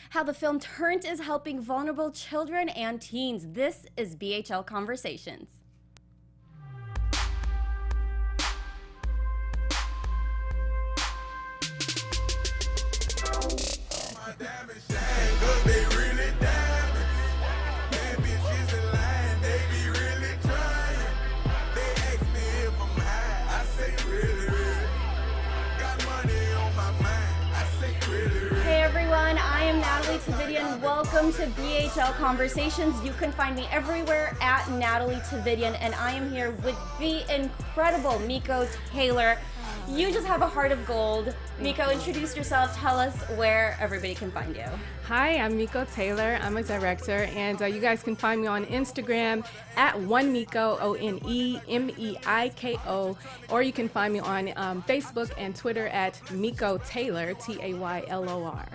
how the film Turnt is helping vulnerable children and teens. This is BHL Conversations. I am Nataly Tavidian. Welcome to BHL Conversations. You can find me everywhere at Nataly Tavidian, and I am here with the incredible Meiko Taylor. You just have a heart of gold. Meiko, introduce yourself. Tell us where everybody can find you. Hi, I'm Meiko Taylor. I'm a director, and you guys can find me on Instagram at OneMeiko, OneMeiko, or you can find me on Facebook and Twitter at Meiko Taylor, Taylor.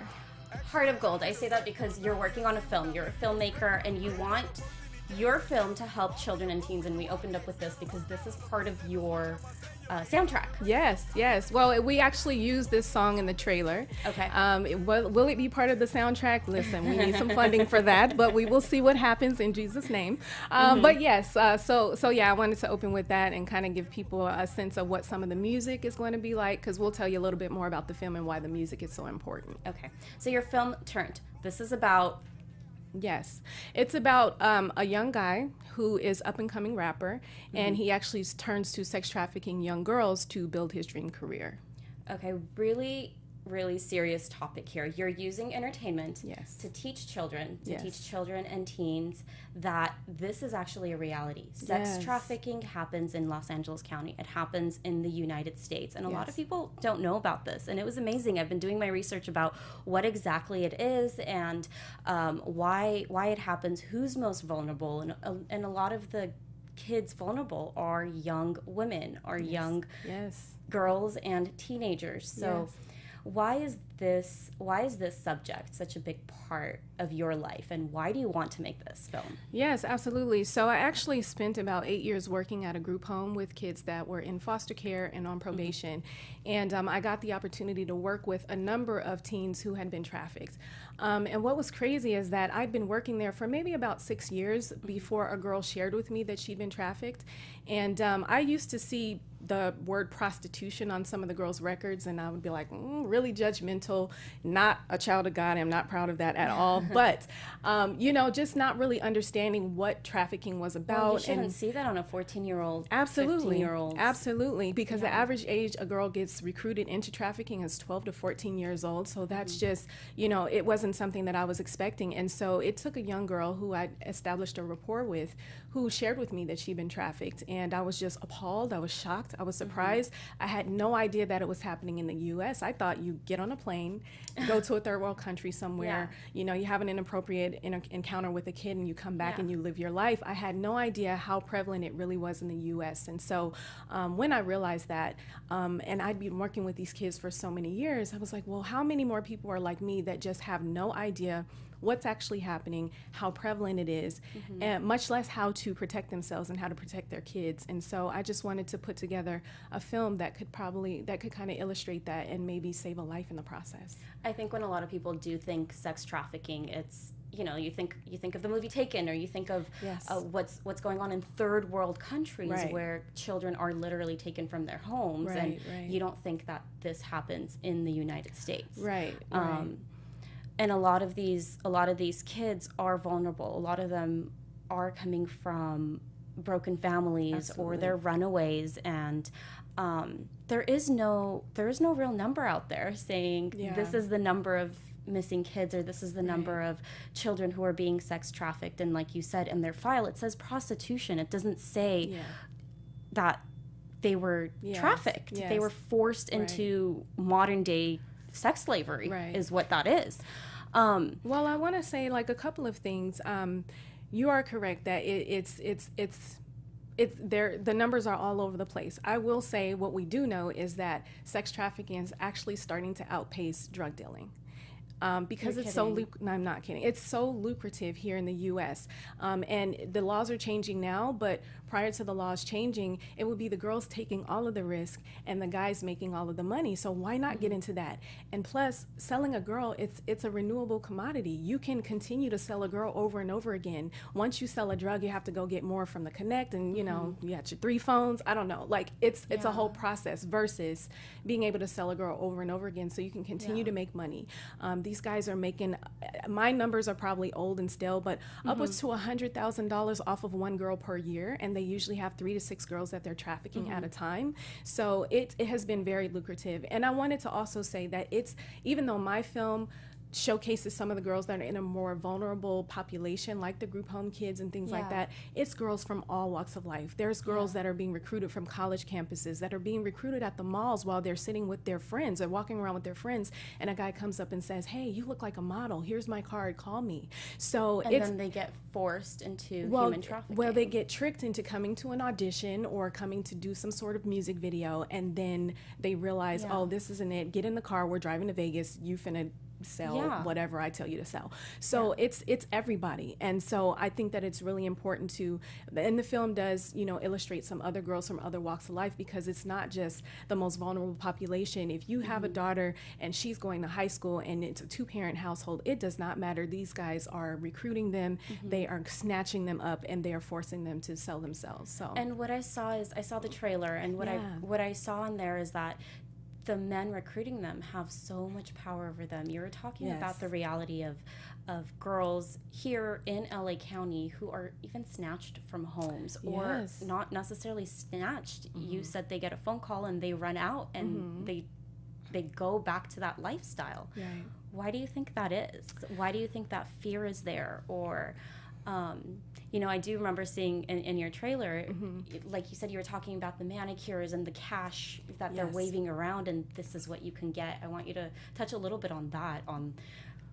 Heart of gold. I say that because you're working on a film. You're a filmmaker, and you want your film to help children and teens, and we opened up with this because this is part of your soundtrack. Yes. Well, we actually used this song in the trailer. Okay. Will it be part of the soundtrack? Listen, we need some funding for that, but we will see what happens in Jesus' name. But yes, so yeah, I wanted to open with that and kind of give people a sense of what some of the music is going to be like, because we'll tell you a little bit more about the film and why the music is so important. Okay. So your film Turnt. This is about... Yes. It's about a young guy who is up-and-coming rapper, and he actually turns to sex trafficking young girls to build his dream career. Okay, really serious topic here. You're using entertainment to teach children, and teens that this is actually a reality. Sex trafficking happens in Los Angeles County. It happens in the United States. And a lot of people don't know about this. And it was amazing. I've been doing my research about what exactly it is and why it happens, who's most vulnerable. And a lot of the kids vulnerable are young women, are young girls and teenagers. So why is this subject such a big part of your life, and why do you want to make this film? Yes, absolutely. So I actually spent about 8 years working at a group home with kids that were in foster care and on probation, and I got the opportunity to work with a number of teens who had been trafficked. And what was crazy is that I'd been working there for maybe about 6 years before a girl shared with me that she'd been trafficked, and I used to see the word prostitution on some of the girls' records, and I would be like, really judgmental, not a child of God. I'm not proud of that at all. But, just not really understanding what trafficking was about. Well, you shouldn't see that on a 14-year-old, 15-year-old. Absolutely, because the average age a girl gets recruited into trafficking is 12 to 14 years old. So that's just, it wasn't something that I was expecting. And so it took a young girl who I established a rapport with who shared with me that she'd been trafficked. And I was just appalled. I was shocked. I was surprised. I had no idea that it was happening in the U.S. I thought you get on a plane, go to a third world country somewhere, you have an inappropriate encounter with a kid and you come back and you live your life. I had no idea how prevalent it really was in the U.S. And so when I realized that, and I'd been working with these kids for so many years, I was like, well, how many more people are like me that just have no idea what's actually happening, how prevalent it is, and much less how to protect themselves and how to protect their kids. And so I just wanted to put together a film that could kind of illustrate that and maybe save a life in the process. I think when a lot of people do think sex trafficking, it's you think of the movie Taken, or you think of what's going on in third world countries where children are literally taken from their homes, and you don't think that this happens in the United States. And a lot of these kids are vulnerable. A lot of them are coming from broken families, or they're runaways, and there is no real number out there saying this is the number of missing kids, or this is the number of children who are being sex trafficked. And like you said, in their file it says prostitution. It doesn't say that they were trafficked. They were forced into modern day sex slavery is what that is. Well, I want to say like a couple of things. You are correct that the numbers are all over the place. I will say what we do know is that sex trafficking is actually starting to outpace drug dealing. because it's so no, I'm not kidding. It's so lucrative here in the U.S. And the laws are changing now, but prior to the laws changing, it would be the girls taking all of the risk and the guys making all of the money. So why not get into that? And plus, selling a girl, it's a renewable commodity. You can continue to sell a girl over and over again. Once you sell a drug, you have to go get more from the Connect, and you know, you got your 3 phones. I don't know. Like it's a whole process versus being able to sell a girl over and over again so you can continue to make money. These guys are making, my numbers are probably old and stale, but upwards to $100,000 off of one girl per year, and they usually have 3 to 6 girls that they're trafficking at a time. So it has been very lucrative. And I wanted to also say that even though my film showcases some of the girls that are in a more vulnerable population, like the group home kids and things like that, it's girls from all walks of life. There's girls that are being recruited from college campuses, that are being recruited at the malls while they're sitting with their friends or walking around with their friends, and a guy comes up and says, hey, you look like a model, here's my card, call me. So then they get forced into human trafficking. Well, they get tricked into coming to an audition or coming to do some sort of music video, and then they realize, oh, this isn't it, get in the car, we're driving to Vegas, you finna sell whatever I tell you to sell. So it's everybody. And so I think that it's really important to, and the film does, you know, illustrate some other girls from other walks of life, because it's not just the most vulnerable population. If you have a daughter and she's going to high school and it's a 2-parent household, it does not matter. These guys are recruiting them, they are snatching them up, and they are forcing them to sell themselves. So, and what I saw is, I saw the trailer, and what I saw in there is that the men recruiting them have so much power over them. You were talking about the reality of girls here in LA County who are even snatched from homes, or not necessarily snatched. You said they get a phone call and they run out and they go back to that lifestyle. Right. Why do you think that is? Why do you think that fear is there? Or you know, I do remember seeing in your trailer, like you said, you were talking about the manicures and the cash that they're waving around, and this is what you can get. I want you to touch a little bit on that, on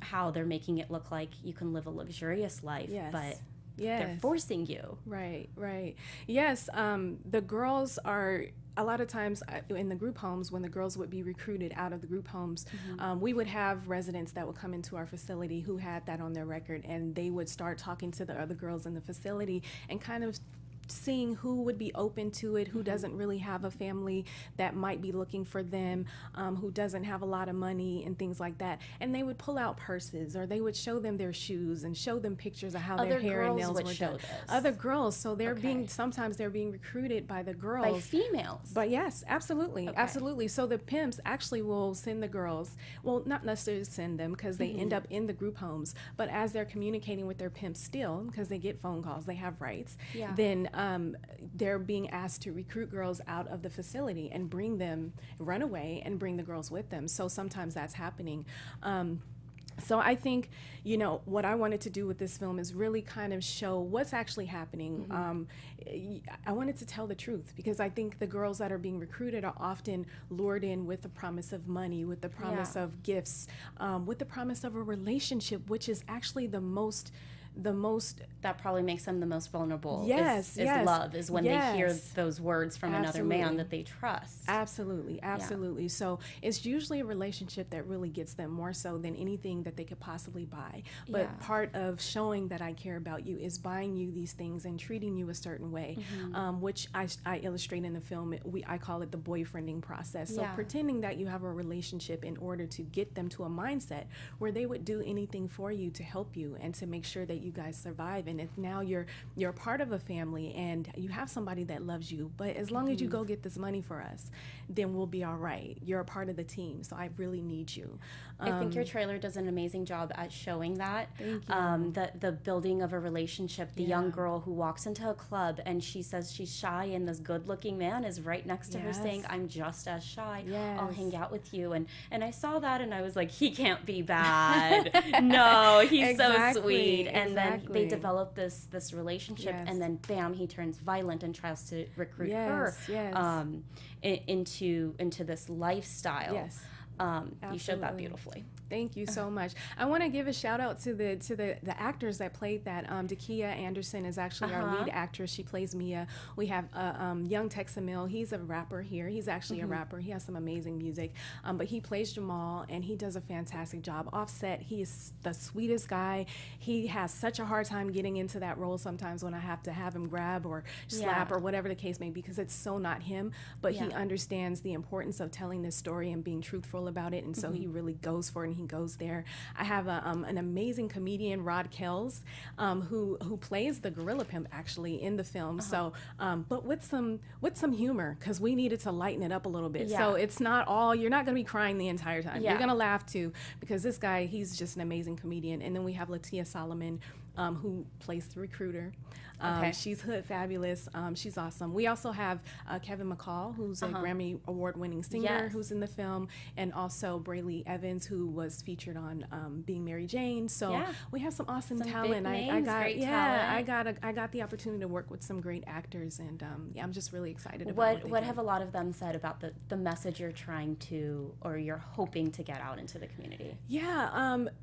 how they're making it look like you can live a luxurious life, but they're forcing you. Right. Yes, the girls are, a lot of times in the group homes, when the girls would be recruited out of the group homes, we would have residents that would come into our facility who had that on their record, and they would start talking to the other girls in the facility and kind of seeing who would be open to it, who doesn't really have a family that might be looking for them, who doesn't have a lot of money and things like that. And they would pull out purses, or they would show them their shoes and show them pictures of how their hair and nails were done. Other girls, so they're sometimes they're being recruited by the girls. By females. But yes, absolutely. So the pimps actually will send the girls, well, not necessarily send them, because they end up in the group homes, but as they're communicating with their pimps still, because they get phone calls, they have rights, then they're being asked to recruit girls out of the facility and run away and bring the girls with them. So sometimes that's happening. So I think, you know, what I wanted to do with this film is really kind of show what's actually happening. I wanted to tell the truth, because I think the girls that are being recruited are often lured in with the promise of money, with the promise of gifts, with the promise of a relationship, which is actually the most that probably makes them the most vulnerable. Is love, is when they hear those words from another man that they trust. Absolutely. So it's usually a relationship that really gets them, more so than anything that they could possibly buy. But part of showing that I care about you is buying you these things and treating you a certain way, which I illustrate in the film. I call it the boyfriending process. So pretending that you have a relationship in order to get them to a mindset where they would do anything for you to help you and to make sure that you guys survive. And if now you're a part of a family and you have somebody that loves you, but as long as you go get this money for us, then we'll be all right. You're a part of the team, so I really need you. I think your trailer does an amazing job at showing that. Thank you. The building of a relationship. The young girl who walks into a club and she says she's shy, and this good-looking man is right next to her saying, I'm just as shy. I'll hang out with you. And I saw that and I was like, he can't be bad. No, he's so sweet. And then they develop this relationship, and then bam, he turns violent and tries to recruit her into this lifestyle. You showed that beautifully. Thank you so much. I want to give a shout out to the actors that played that. Dakia Anderson is actually our lead actress. She plays Mia. We have young Texamill. He's a rapper here. He's actually a rapper. He has some amazing music. But he plays Jamal, and he does a fantastic job. Offset, he is the sweetest guy. He has such a hard time getting into that role sometimes when I have to have him grab or slap or whatever the case may be, because it's so not him. But he understands the importance of telling this story and being truthful about it, and so he really goes for it, and he goes there. I have an amazing comedian, Rod Kells, who plays the gorilla pimp actually in the film. So, but with some humor, because we needed to lighten it up a little bit. So it's not all, you're not going to be crying the entire time. You're going to laugh too, because this guy, he's just an amazing comedian. And then we have Latia Solomon, who plays the recruiter. She's hood fabulous. She's awesome. We also have Kevin McCall, who's a Grammy award-winning singer, who's in the film, and also Brely Evans, who was featured on Being Mary Jane. So we have some awesome talent. I got the opportunity to work with some great actors, and I'm just really excited about what have a lot of them said about the message you're trying to, or you're hoping to get out into the community?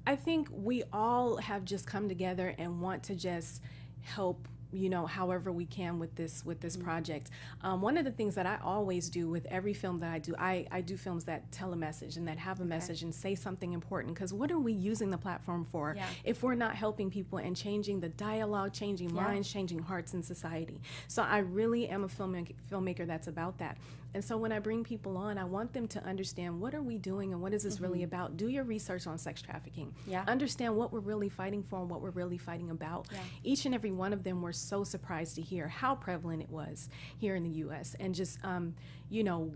I think we all have just come together and want to just help, however we can with this project. One of the things that I always do with every film that I do films that tell a message and that have a message and say something important, because what are we using the platform for if we're not helping people and changing the dialogue, changing minds, changing hearts in society? So I really am a filmmaker that's about that. And so when I bring people on, I want them to understand, what are we doing and what is this really about? Do your research on sex trafficking. Understand what we're really fighting for and what we're really fighting about. Each and every one of them were so surprised to hear how prevalent it was here in the U.S. and just,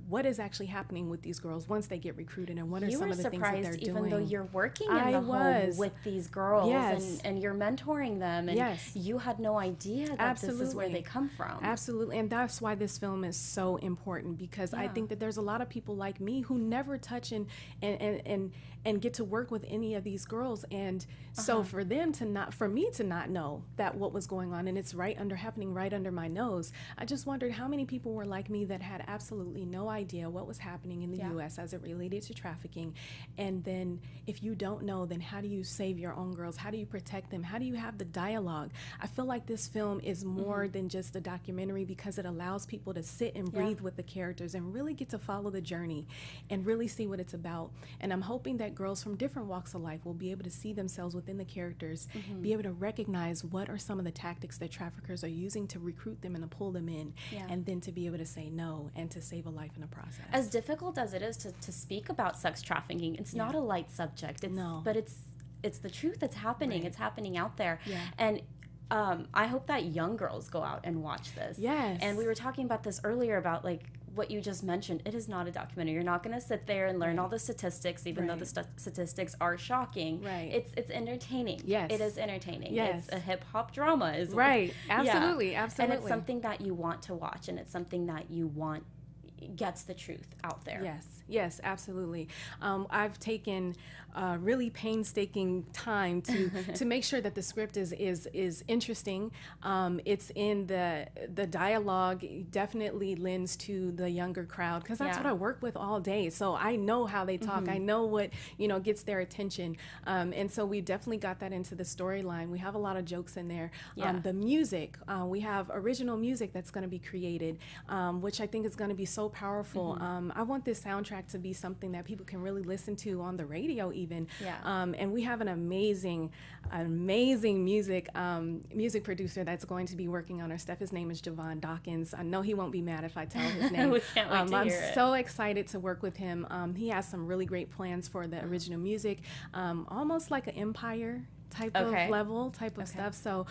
what is actually happening with these girls once they get recruited, and what are some of the things that they're doing. Even though you're working in the home with these girls and you're mentoring them, and you had no idea that this is where they come from. Absolutely. And that's why this film is so important, because I think that there's a lot of people like me who never touch and get to work with any of these girls, and so for me to not know that what was going on, and it's happening right under my nose. I just wondered how many people were like me that had absolutely no idea what was happening in the U.S. as it related to trafficking. And then if you don't know, then how do you save your own girls? How do you protect them? How do you have the dialogue? I feel like this film is more than just a documentary, because it allows people to sit and breathe with the characters and really get to follow the journey and really see what it's about. And I'm hoping that girls from different walks of life will be able to see themselves within the characters, be able to recognize what are some of the tactics that traffickers are using to recruit them and to pull them in, and then to be able to say no and to save a life in the process. As difficult as it is to speak about sex trafficking, it's not a light subject. But it's the truth that's happening. It's happening out there. And I hope that young girls go out and watch this. And we were talking about this earlier about what you just mentioned. It is not a documentary. You're not going to sit there and learn all the statistics, even though the statistics are shocking. It's entertaining. It is entertaining. It's a hip hop drama. Absolutely. And it's something that you want to watch, and it's something that you want gets the truth out there. Yes, absolutely. I've taken really painstaking time to make sure that the script is interesting. It's in the dialogue definitely lends to the younger crowd, because that's what I work with all day. So I know how they talk. I know what gets their attention. And so we definitely got that into the storyline. We have a lot of jokes in there. The music, we have original music that's going to be created, which I think is going to be so powerful. I want this soundtrack to be something that people can really listen to on the radio even. And we have an amazing music producer that's going to be working on our stuff. His name is Javon Dawkins. I know he won't be mad if I tell his name. We can't wait to I'm hear it. So excited to work with him. He has some really great plans for the original music, almost like an Empire type of stuff. So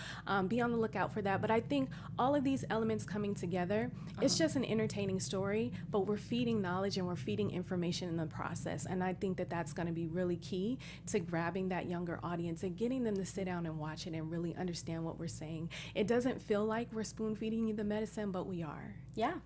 be on the lookout for that. But I think all of these elements coming together, it's just an entertaining story, but we're feeding knowledge and we're feeding information in the process. And I think that that's going to be really key to grabbing that younger audience and getting them to sit down and watch it and really understand what we're saying. It doesn't feel like we're spoon feeding you the medicine, but we are.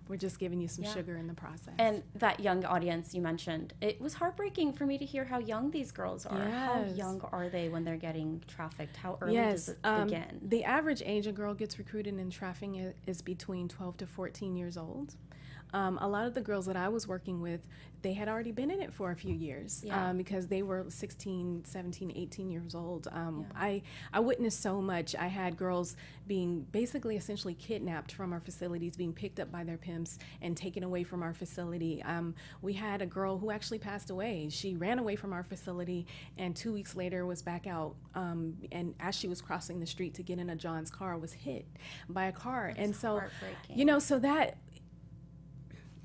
We're just giving you some sugar in the process. And that young audience you mentioned, it was heartbreaking for me to hear how young these girls are. How young are they when they're getting trafficked? How early does it begin? The average age a girl gets recruited in trafficking is between 12 to 14 years old. a lot of the girls that I was working with, they had already been in it for a few years because they were 16, 17, 18 years old. I witnessed so much. I had girls being basically essentially kidnapped from our facilities, being picked up by their pimps and taken away from our facility. We had a girl who actually passed away. She ran away from our facility and 2 weeks later was back out. And as she was crossing the street to get in a John's car, was hit by a car. That's and so, heartbreaking. So that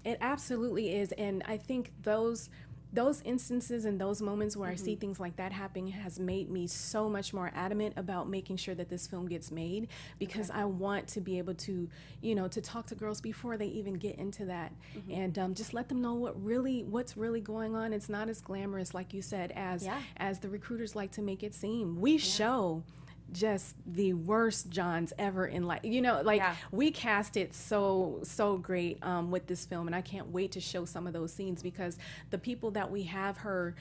it absolutely is. And I think those instances and those moments where I see things like that happening has made me so much more adamant about making sure that this film gets made, because I want to be able to, to talk to girls before they even get into that, and just let them know what's really going on. It's not as glamorous, like you said, as the recruiters like to make it seem. We show just the worst Johns ever in life. We cast it so great with this film, and I can't wait to show some of those scenes, because the people that we have her,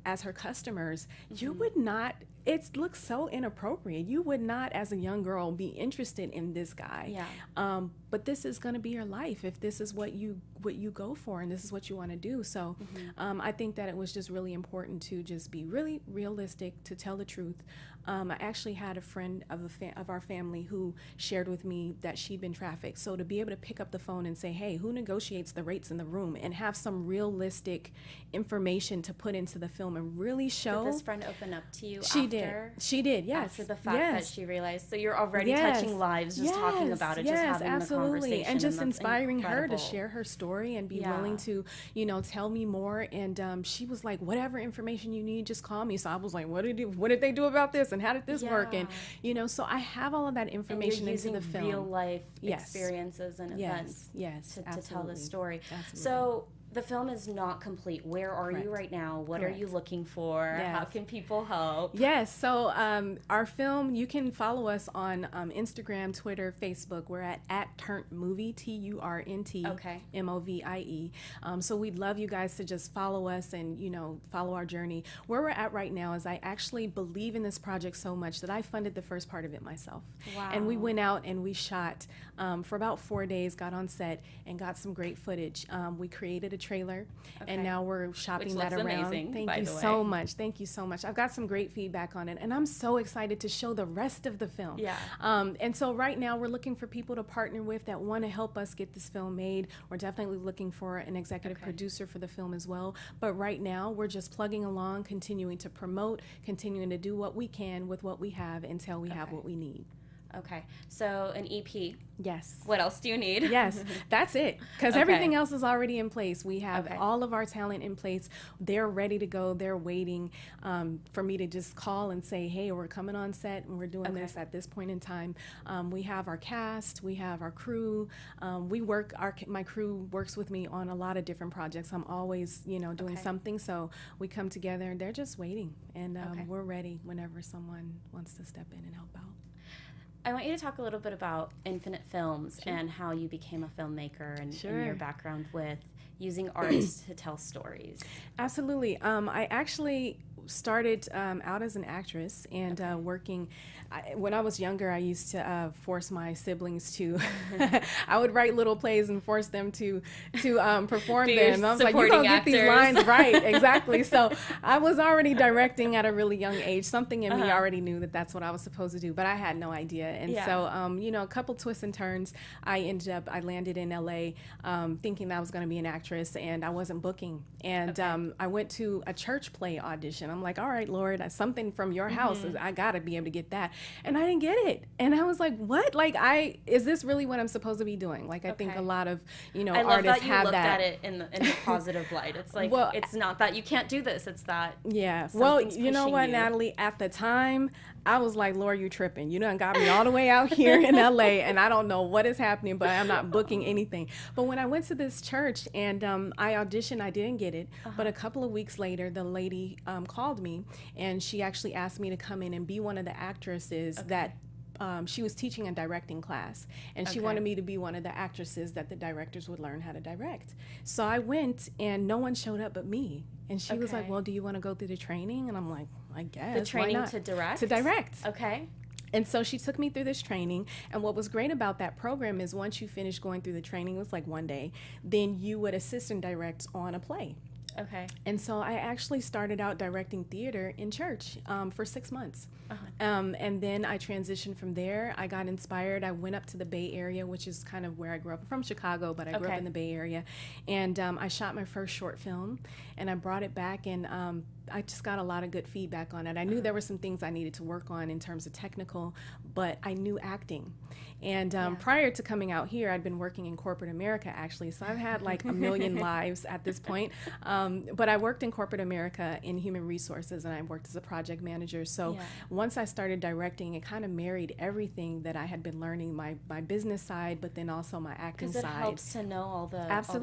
as her customers, you would not, it looks so inappropriate. You would not, as a young girl, be interested in this guy. But this is going to be your life if this is what you go for and this is what you want to do. So I think that it was just really important to just be really realistic, to tell the truth. I actually had a friend of our family who shared with me that she'd been trafficked. So to be able to pick up the phone and say, hey, who negotiates the rates in the room, and have some realistic information to put into the film and really show. Did this friend open up to you She did, yes. After the fact that she realized, so you're already touching lives just talking about it, just having the conversation. And just inspiring her to share her story and be willing to, tell me more. And she was like, whatever information you need, just call me. So I was like, what did they do about this? And how did this work? And, so I have all of that information into the film. Real life experiences and events to tell the story. Absolutely. So the film is not complete. Where are you right now? What are you looking for? How can people help? Yes. So our film, you can follow us on Instagram, Twitter, Facebook. We're at Turnt Movie, TURNT MOVIE. So we'd love you guys to just follow us and, follow our journey. Where we're at right now is I actually believe in this project so much that I funded the first part of it myself. Wow. And we went out and we shot for about 4 days, got on set and got some great footage. We created a trailer, and now we're shopping that around. Amazing, Thank you so much. Thank you so much. I've got some great feedback on it, and I'm so excited to show the rest of the film. And so right now we're looking for people to partner with that want to help us get this film made. We're definitely looking for an executive producer for the film as well. But right now we're just plugging along, continuing to promote, continuing to do what we can with what we have until we have what we need. Okay, so an EP. Yes. What else do you need? Yes, that's it. Because everything else is already in place. We have all of our talent in place. They're ready to go. They're waiting for me to just call and say, hey, we're coming on set and we're doing this at this point in time. We have our cast. We have our crew. My crew works with me on a lot of different projects. I'm always, doing something. So we come together and they're just waiting. And we're ready whenever someone wants to step in and help out. I want you to talk a little bit about Infinite Films and how you became a filmmaker and your background with using arts to tell stories. Absolutely. I actually started out as an actress and working. When I was younger, I used to force my siblings to. I would write little plays and force them to perform them. And I was like, "You're gonna get these lines right, exactly." So I was already directing at a really young age. Something in me already knew that that's what I was supposed to do, but I had no idea. And so, a couple twists and turns, I landed in LA, thinking that I was going to be an actress, and I wasn't booking. And I went to a church play audition. I'm like, all right, Lord, something from your house, I gotta be able to get that. And I didn't get it. And I was like, what? Is this really what I'm supposed to be doing? Like, I think a lot of, I love artists that you have looked that. at it in the positive light. It's like, it's not that you can't do this. It's that. Yeah. Well, you know what, Natalie, at the time, I was like, Lord, you tripping. You done got me all the way out here in LA, and I don't know what is happening, but I'm not booking anything. But when I went to this church and I auditioned, I didn't get it. But a couple of weeks later, the lady called me, and she actually asked me to come in and be one of the actresses that she was teaching a directing class, and she wanted me to be one of the actresses that the directors would learn how to direct. So I went, and no one showed up but me. And she was like, well, do you want to go through the training? And I'm like, I guess. The training to direct? To direct. Okay. And so she took me through this training. And what was great about that program is once you finish going through the training, it was like one day, then you would assist and direct on a play. Okay. And so I actually started out directing theater in church for 6 months. Uh-huh. And then I transitioned from there. I got inspired. I went up to the Bay Area, which is kind of where I grew up. I'm from Chicago, but I grew up in the Bay Area. And I shot my first short film, and I brought it back, and I just got a lot of good feedback on it. I knew there were some things I needed to work on in terms of technical, but I knew acting. And prior to coming out here, I'd been working in corporate America, actually. So I've had like a million lives at this point. But I worked in corporate America in human resources, and I worked as a project manager. So once I started directing, it kind of married everything that I had been learning, my business side, but then also my acting side. Because it helps to know all the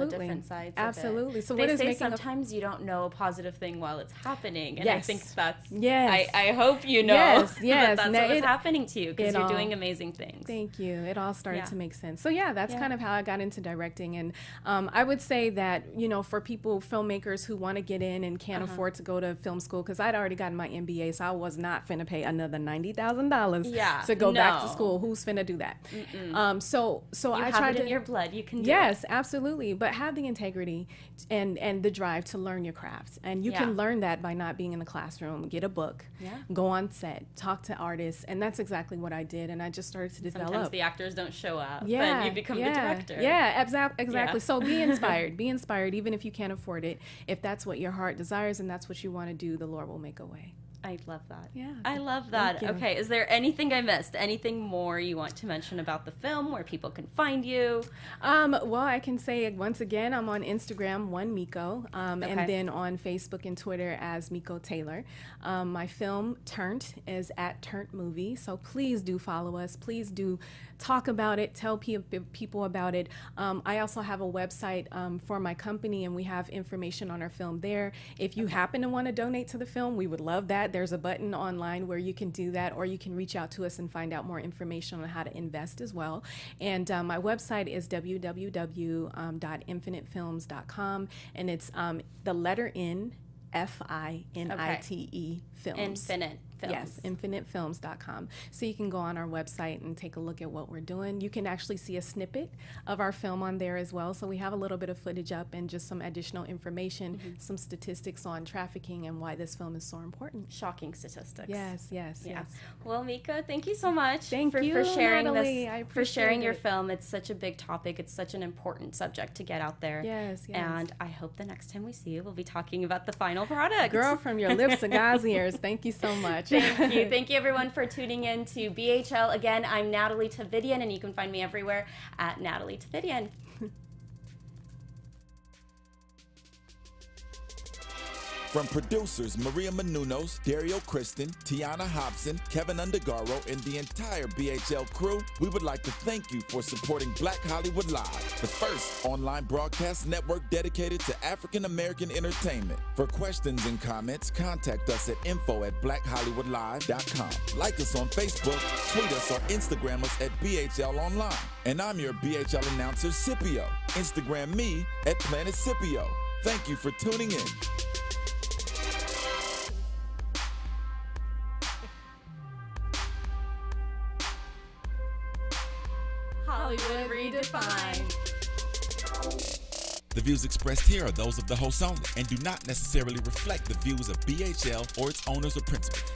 different sides Absolutely. of it. So they say sometimes you don't know a positive thing while it's happening. And I think that's, I hope you know that that's what was happening to you, because you're doing amazing things. Thank you. It all started to make sense. So that's kind of how I got into directing. And I would say that, for people, filmmakers who want to get in and can't afford to go to film school, because I'd already gotten my MBA, so I was not finna pay another $90,000 to go back to school. Who's finna do that? So I tried it in your blood. You can do it. Yes, absolutely. But have the integrity and the drive to learn your craft. And you can learn that by not being in the classroom. Get a book, go on set, talk to artists. And that's exactly what I did. And I just started to develop. Sometimes the actors don't show up, but you become the director. Yeah, exactly. Yeah. So be inspired. Be inspired, even if you can't afford it. If that's what your heart desires and that's what you want to do, the Lord will make a way. I love that. Yeah. I love that. Okay. Is there anything I missed? Anything more you want to mention about the film, where people can find you? Well, I can say once again, I'm on Instagram, Meiko, and then on Facebook and Twitter as Meiko Taylor. My film, Turnt, is at Turnt Movie. So please do follow us. Please do talk about it. Tell people about it. I also have a website for my company, and we have information on our film there. If you happen to want to donate to the film, we would love that. There's a button online where you can do that, or you can reach out to us and find out more information on how to invest as well. And my website is www.infinitefilms.com, and it's the letter N, FINITE Films. Infinite Films. Yes, infinitefilms.com. So you can go on our website and take a look at what we're doing. You can actually see a snippet of our film on there as well. So we have a little bit of footage up and just some additional information, some statistics on trafficking and why this film is so important. Shocking statistics. Yes. Well, Meiko, thank you so much for sharing Nataly. For sharing your film. It's such a big topic. It's such an important subject to get out there. Yes. And I hope the next time we see you, we'll be talking about the final product. Girl, from your lips to God's ears. Thank you so much. Thank you. Thank you, everyone, for tuning in to BHL. Again, I'm Nataly Tavidian, and you can find me everywhere at Nataly Tavidian. From producers Maria Menounos, Dario Kristen, Tiana Hobson, Kevin Undergaro, and the entire BHL crew, we would like to thank you for supporting Black Hollywood Live, the first online broadcast network dedicated to African American entertainment. For questions and comments, contact us at info@blackhollywoodlive.com. Like us on Facebook, tweet us, or Instagram us at BHL Online. And I'm your BHL announcer, Scipio. Instagram me at Planet Scipio. Thank you for tuning in. Hollywood Redefined. The views expressed here are those of the host only and do not necessarily reflect the views of BHL or its owners or principals.